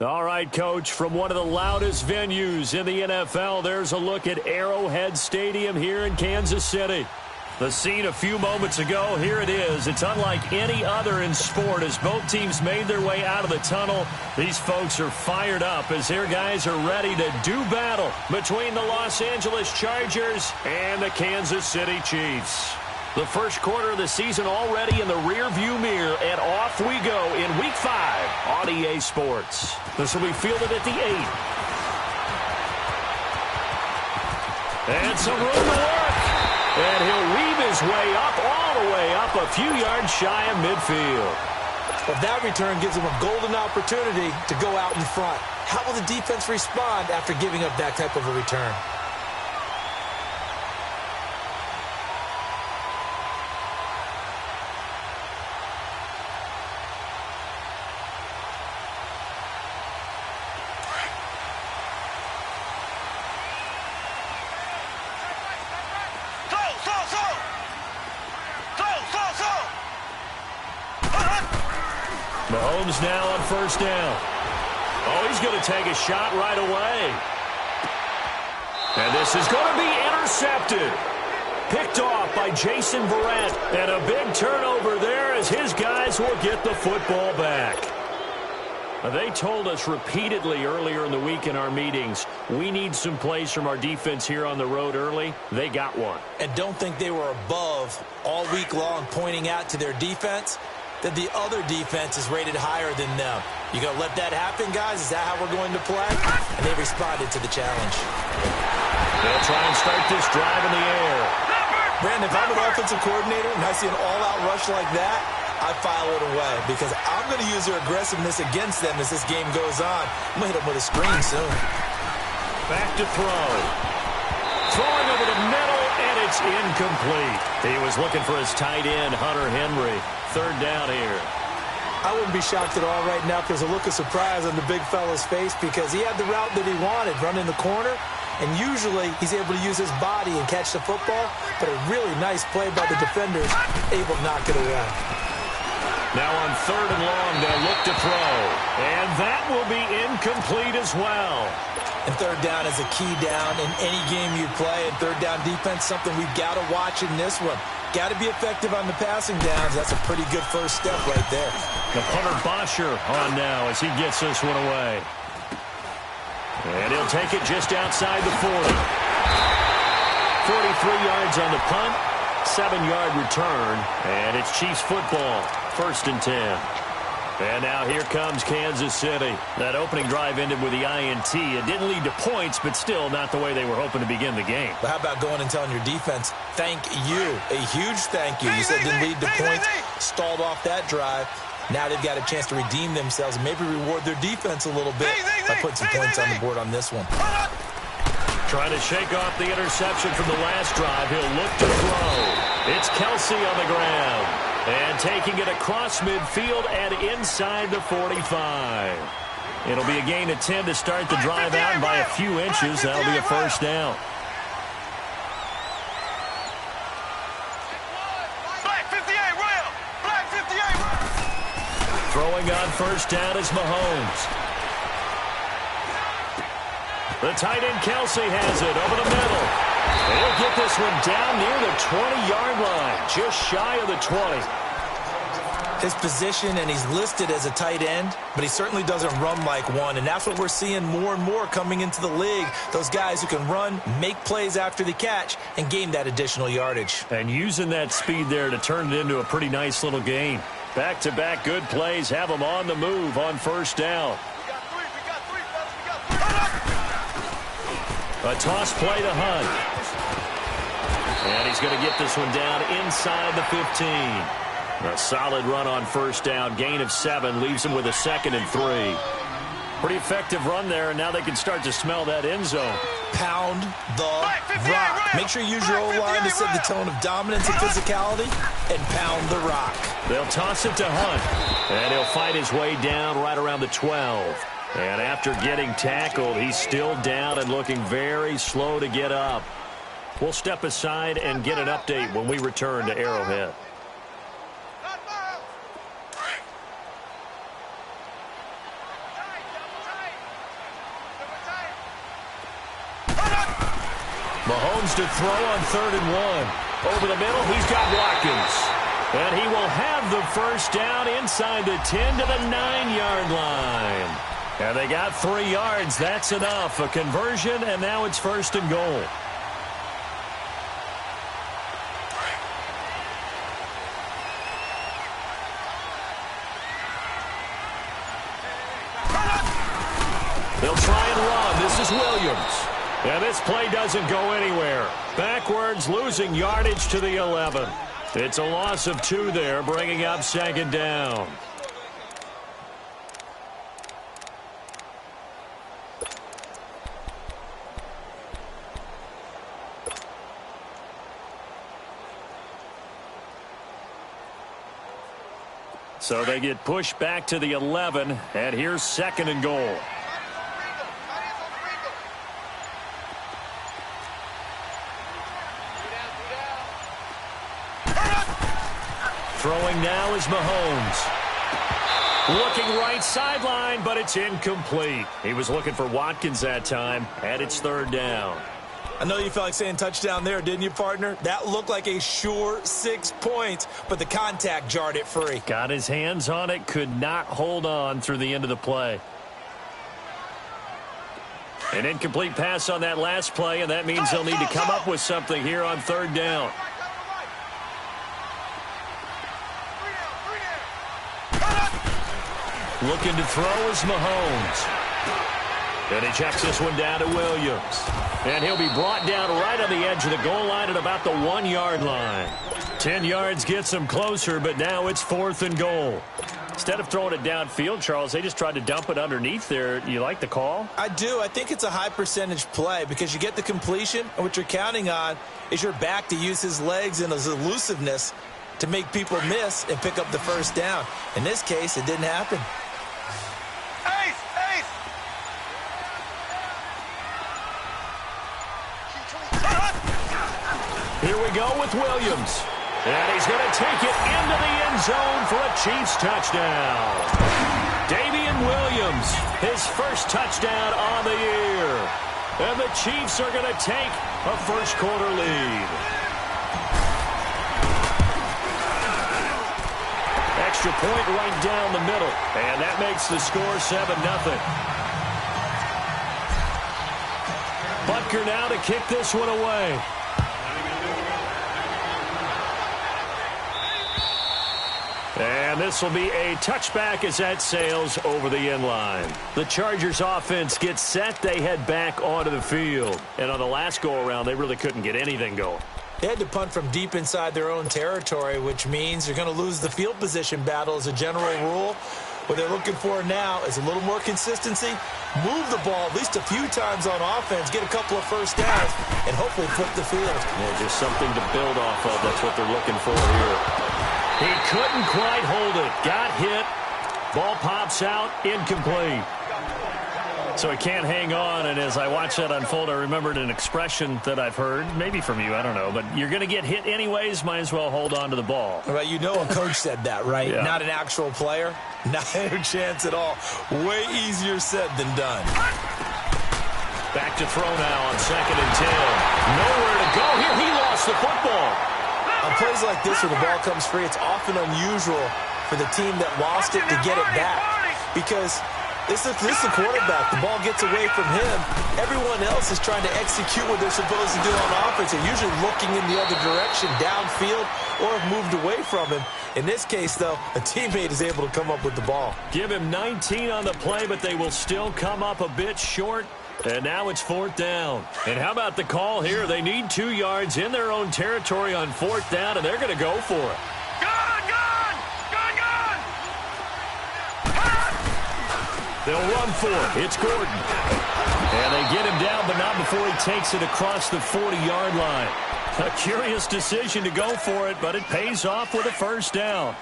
All right, Coach, from one of the loudest venues in the NFL, there's a look at Arrowhead Stadium here in Kansas City. The scene a few moments ago, here it is. It's unlike any other in sport as both teams made their way out of the tunnel. These folks are fired up as their guys are ready to do battle between the Los Angeles Chargers and the Kansas City Chiefs. The first quarter of the season already in the rearview mirror, and off we go in Week 5 on EA Sports. This will be fielded at the 8. And some room to work. And he'll weave his way up, all the way up, a few yards shy of midfield. Well, that return gives him a golden opportunity to go out in front. How will the defense respond after giving up that type of a return? Mahomes now on first down. Oh, he's going to take a shot right away. And this is going to be intercepted. Picked off by Jason Verrett. And a big turnover there as his guys will get the football back. They told us repeatedly earlier in the week in our meetings, we need some plays from our defense here on the road early. They got one. And don't think they were above all week long pointing out to their defense that the other defense is rated higher than them. You going to let that happen, guys? Is that how we're going to play? And they responded to the challenge. They'll try and start this drive in the air. Brandon, if I'm an offensive coordinator and I see an all-out rush like that, I file it away because I'm going to use their aggressiveness against them as this game goes on. I'm going to hit them with a screen soon. Back to throw. Throwing over the middle, and it's incomplete. He was looking for his tight end, Hunter Henry. Third down here. I wouldn't be shocked at all right now if there's a look of surprise on the big fella's face because he had the route that he wanted, running the corner, and usually he's able to use his body and catch the football, but a really nice play by the defenders, able to knock it away. Now on third and long, they'll look to throw, and that will be incomplete as well. And third down is a key down in any game you play, and third down defense, something we've got to watch in this one. Got to be effective on the passing downs. That's a pretty good first step right there. The punter Bosher on now as he gets this one away. And he'll take it just outside the 40. 43 yards on the punt, 7-yard return, and it's Chiefs football, 1st and 10. And now here comes Kansas City. That opening drive ended with the INT. It didn't lead to points, but still not the way they were hoping to begin the game. But how about going and telling your defense, thank you, a huge thank you. You said it didn't lead to points, stalled off that drive. Now they've got a chance to redeem themselves and maybe reward their defense a little bit by putting some points on the board on this one. Trying to shake off the interception from the last drive. He'll look to throw. It's Kelsey on the ground. And taking it across midfield and inside the 45. It'll be a gain of 10 to start the drive out by a few inches. That'll be a first down. Throwing on first down is Mahomes. The tight end Kelsey has it over the middle. He'll get this one down near the 20-yard line, just shy of the 20. His position, and he's listed as a tight end, but he certainly doesn't run like one, and that's what we're seeing more and more coming into the league. Those guys who can run, make plays after the catch, and gain that additional yardage. And using that speed there to turn it into a pretty nice little gain. Back-to-back good plays have them on the move on first down. A toss play to Hunt. And he's going to get this one down inside the 15. A solid run on first down. Gain of 7 leaves him with a 2nd and 3. Pretty effective run there, and now they can start to smell that end zone. Pound the rock. Make sure you use your O-line to set the tone of dominance and physicality, and pound the rock. They'll toss it to Hunt, and he'll fight his way down right around the 12. And after getting tackled, he's still down and looking very slow to get up. We'll step aside and get an update when we return to Arrowhead. Mahomes to throw on 3rd and 1. Over the middle, he's got Watkins. And he will have the first down inside the 10 to the 9-yard line. And they got 3 yards. That's enough. A conversion, and now it's 1st and goal. They'll try and run. This is Williams. And this play doesn't go anywhere. Backwards, losing yardage to the 11. It's a loss of 2 there, bringing up 2nd down. So they get pushed back to the 11, and here's 2nd and goal. Throwing now is Mahomes. Looking right sideline, but it's incomplete. He was looking for Watkins that time, and it's 3rd down. I know you felt like saying touchdown there, didn't you, partner? That looked like a sure 6 points, but the contact jarred it free. Got his hands on it, could not hold on through the end of the play. An incomplete pass on that last play, and that means they'll need to come up with something here on 3rd down. Looking to throw is Mahomes. And he checks this one down to Williams. And he'll be brought down right on the edge of the goal line at about the 1-yard line. 10 yards gets him closer, but now it's 4th and goal. Instead of throwing it downfield, Charles, they just tried to dump it underneath there. You like the call? I do. I think it's a high percentage play because you get the completion, and what you're counting on is your back to use his legs and his elusiveness to make people miss and pick up the first down. In this case, it didn't happen. Here we go with Williams. And he's going to take it into the end zone for a Chiefs touchdown. Damian Williams, his first touchdown on the year. And the Chiefs are going to take a first-quarter lead. Extra point right down the middle. And that makes the score 7-0. Butker now to kick this one away. And this will be a touchback as that sails over the end line. The Chargers offense gets set. They head back onto the field. And on the last go-around, they really couldn't get anything going. They had to punt from deep inside their own territory, which means you're going to lose the field position battle as a general rule. What they're looking for now is a little more consistency, move the ball at least a few times on offense, get a couple of first downs, and hopefully flip the field. Yeah, just something to build off of. That's what they're looking for here. He couldn't quite hold it. Got hit. Ball pops out. Incomplete. So he can't hang on, and as I watch that unfold, I remembered an expression that I've heard, maybe from you, I don't know, but you're going to get hit anyways, might as well hold on to the ball. Well, you know a coach said that, right? Yeah. Not an actual player. Not a chance at all. Way easier said than done. Back to throw now on 2nd and 10. Nowhere to go here. He lost the football. On plays like this where the ball comes free, it's often unusual for the team that lost it to get it back. Because this is the quarterback. The ball gets away from him. Everyone else is trying to execute what they're supposed to do on offense. They're usually looking in the other direction, downfield, or have moved away from him. In this case, though, a teammate is able to come up with the ball. Give him 19 on the play, but they will still come up a bit short. And now it's 4th down. And how about the call here? They need 2 yards in their own territory on 4th down, and they're going to go for it. They'll run for it. It's Gordon. And they get him down, but not before he takes it across the 40-yard line. A curious decision to go for it, but it pays off with a first down.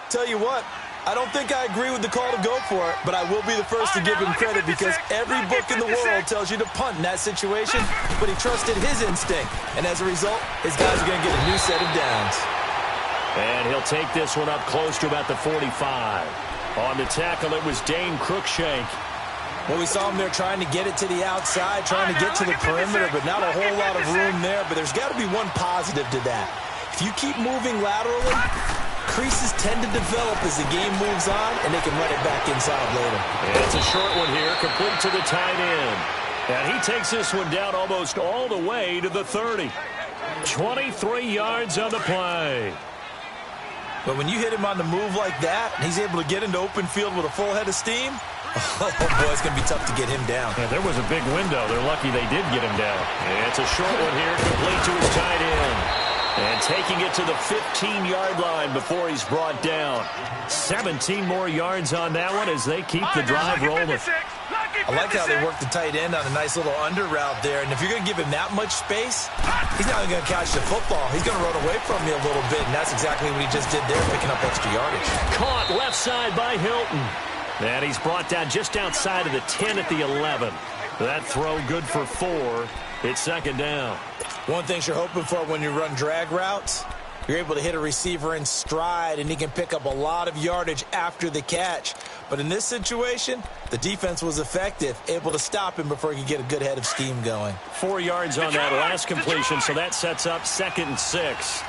Tell you what, I don't think I agree with the call to go for it, but I will be the first to give him credit because every book in the world tells you to punt in that situation, but he trusted his instinct, and as a result, his guys are going to get a new set of downs. And he'll take this one up close to about the 45. On the tackle, it was Dane Cruikshank. Well, we saw him there trying to get it to the outside, trying to get to the perimeter, but not a whole lot of room there. But there's got to be one positive to that. If you keep moving laterally, creases tend to develop as the game moves on, and they can run it back inside later. It's a short one here, complete to the tight end. And he takes this one down almost all the way to the 30. 23 yards on the play. But when you hit him on the move like that, and he's able to get into open field with a full head of steam, oh, boy, it's going to be tough to get him down. Yeah, there was a big window. They're lucky they did get him down. And it's a short one here, complete to his tight end. And taking it to the 15-yard line before he's brought down. 17 more yards on that one as they keep the drive rolling. I like how they work the tight end on a nice little under route there. And if you're going to give him that much space, he's not going to catch the football. He's going to run away from you a little bit, and that's exactly what he just did there, picking up extra yardage. Caught left side by Hilton. And he's brought down just outside of the 10 at the 11. That throw good for 4. It's second down. One thing you're hoping for when you run drag routes, you're able to hit a receiver in stride, and he can pick up a lot of yardage after the catch. But in this situation, the defense was effective, able to stop him before he could get a good head of steam going. 4 yards on that last completion, so that sets up 2nd and 6.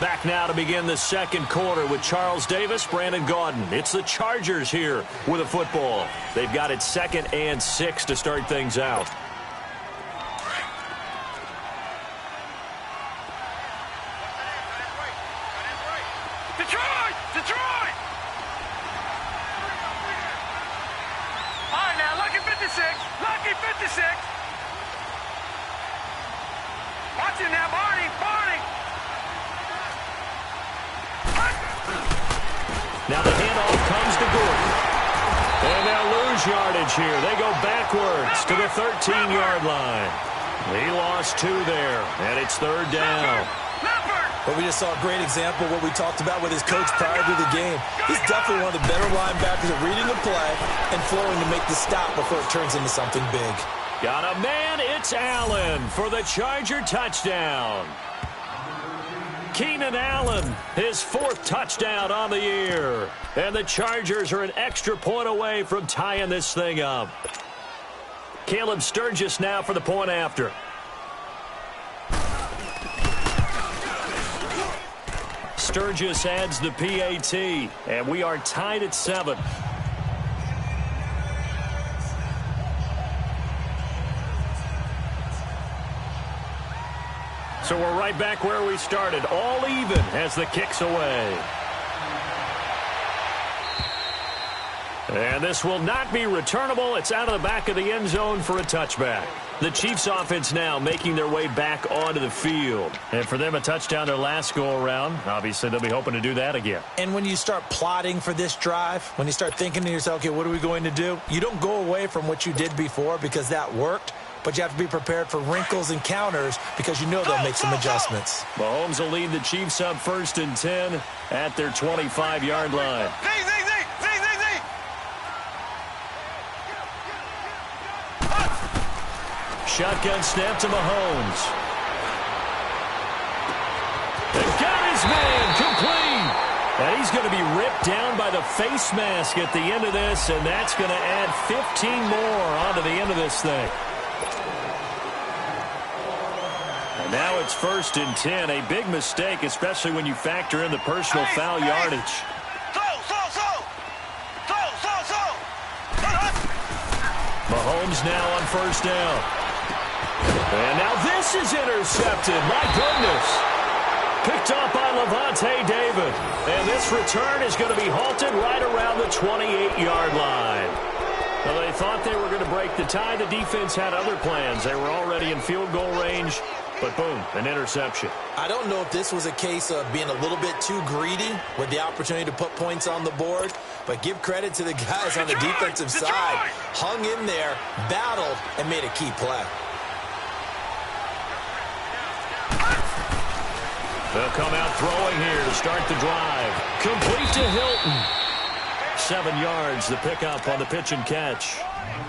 Back now to begin the second quarter with Charles Davis, Brandon Gaudin. It's the Chargers here with a football. They've got it 2nd and 6 to start things out. Detroit! Detroit! All right, now, lucky 56. Lucky 56. Watch him now, Barney. Barney. Now the handoff comes to Gordon. And they'll lose yardage here. They go backwards to the 13-yard line. He lost 2 there, and it's 3rd down. But we just saw a great example of what we talked about with his coach prior to the game. He's definitely one of the better linebackers at reading the play and flowing to make the stop before it turns into something big. Got a man, it's Allen for the Charger touchdown. Keenan Allen, his 4th touchdown on the year. And the Chargers are an extra point away from tying this thing up. Caleb Sturgis now for the point after. Sturgis adds the PAT, and we are tied at 7. So we're right back where we started, all even as the kick's away. And this will not be returnable. It's out of the back of the end zone for a touchback. The Chiefs offense now making their way back onto the field. And for them, a touchdown their last go-around. Obviously, they'll be hoping to do that again. And when you start plotting for this drive, when you start thinking to yourself, okay, what are we going to do? You don't go away from what you did before because that worked. But you have to be prepared for wrinkles and counters because you know they'll make some adjustments. Mahomes will lead the Chiefs up 1st and 10 at their 25-yard line. Shotgun snap to Mahomes. And got his man complete. And he's going to be ripped down by the face mask at the end of this, and that's going to add 15 more onto the end of this thing. And now it's 1st and 10. A big mistake, especially when you factor in the personal foul yardage. Mahomes now on 1st down. And now this is intercepted. My goodness. Picked up by Levante David. And this return is going to be halted right around the 28-yard line. Well, they thought they were going to break the tie. The defense had other plans. They were already in field goal range. But boom, an interception. I don't know if this was a case of being a little bit too greedy with the opportunity to put points on the board. But give credit to the guys on the defensive side. Hung in there, battled, and made a key play. They'll come out throwing here to start the drive. Complete to Hilton. 7 yards, the pickup on the pitch and catch.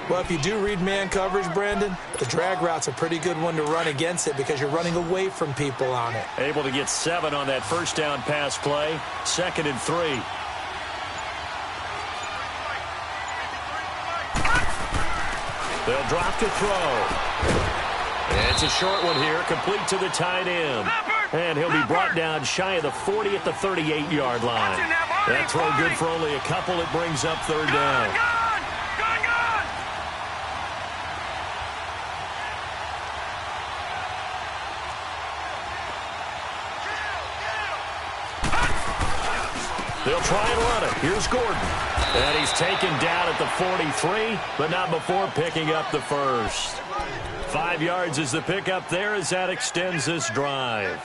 Well, if you do read man coverage, Brandon, the drag route's a pretty good one to run against it because you're running away from people on it. Able to get 7 on that first down pass play. 2nd and 3. They'll drop to throw. It's a short one here, complete to the tight end. And he'll be brought down shy of the 40 at the 38-yard line. That throw good for only a couple. It brings up 3rd down. They'll try and run it. Here's Gordon. And he's taken down at the 43, but not before picking up the first. 5 yards is the pickup there as that extends this drive.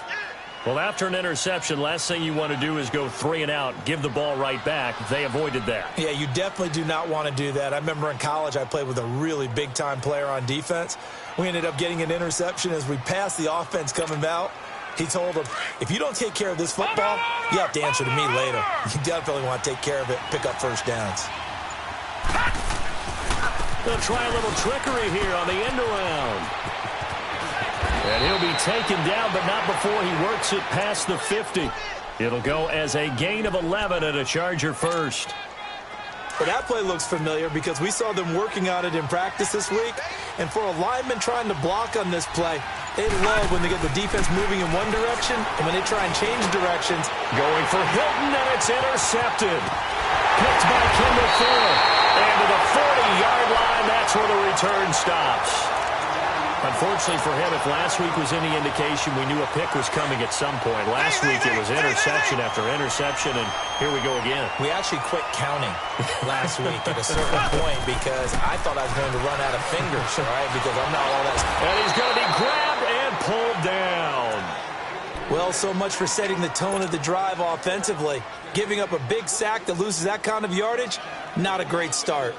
Well, after an interception, last thing you want to do is go 3 and out, give the ball right back. They avoided that. Yeah, you definitely do not want to do that. I remember in college I played with a really big-time player on defense. We ended up getting an interception as we passed the offense coming out. He told him, if you don't take care of this football, you have to answer to me later. You definitely want to take care of it, pick up first downs. They'll try a little trickery here on the end around. And he'll be taken down, but not before he works it past the 50. It'll go as a gain of 11 and a Charger first. Well, that play looks familiar because we saw them working on it in practice this week. And for a lineman trying to block on this play, they love when they get the defense moving in one direction and when they try and change directions. Going for Hilton, and it's intercepted. Picked by Kendall Fuller. And to the 40-yard line, that's where the return stops. Unfortunately for him, if last week was any indication, we knew a pick was coming at some point. Last week it was interception after interception, and here we go again. We actually quit counting last week at a certain point because I thought I was going to run out of fingers, all right, because I'm not all that. And he's going to be grabbed and pulled down. Well, so much for setting the tone of the drive offensively. Giving up a big sack that loses that kind of yardage, not a great start.